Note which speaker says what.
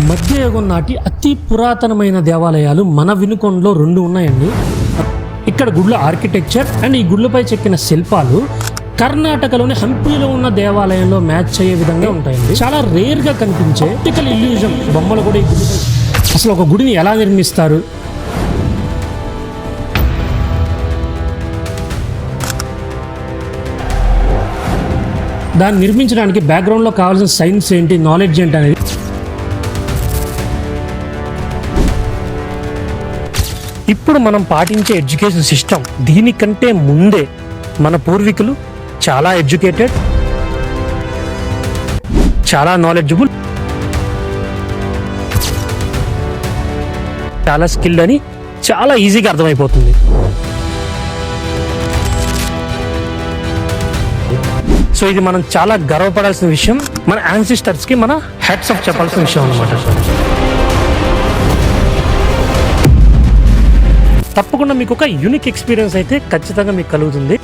Speaker 1: మధ్యయుగం నాటి అతి పురాతనమైన దేవాలయాలు మన వినుకొండలో 2 ఉన్నాయండి. ఇక్కడ గుడ్ల ఆర్కిటెక్చర్ అండ్ ఈ గుడ్లపై చెక్కిన శిల్పాలు కర్ణాటకలోని హంపీలో ఉన్న దేవాలయంలో మ్యాచ్ అయ్యే విధంగా ఉంటాయండి. చాలా రేర్ గా కనిపించే ఆప్టికల్ ఇల్యూజన్ బొమ్మలు కూడా ఈ గుడిపై. అసలు ఒక గుడిని ఎలా నిర్మిస్తారు, దాన్ని నిర్మించడానికి బ్యాక్గ్రౌండ్లో కావాల్సిన సైన్స్ ఏంటి, నాలెడ్జ్ ఏంటి అనేది ఇప్పుడు మనం పాటించే ఎడ్యుకేషన్ సిస్టమ్ దీనికంటే ముందే మన పూర్వీకులు చాలా ఎడ్యుకేటెడ్, చాలా నాలెడ్జబుల్, చాలా స్కిల్డ్ అని చాలా ఈజీగా అర్థమైపోతుంది. సో ఇది మనం చాలా గర్వపడాల్సిన విషయం, మన యాన్సిస్టర్స్కి మన హ్యాట్స్ ఆఫ్ చెప్పాల్సిన విషయం అన్నమాట. తప్పకుండా మీకు ఒక యూనిక్ ఎక్స్పీరియన్స్ అయితే ఖచ్చితంగా మీకు కలుగుతుంది.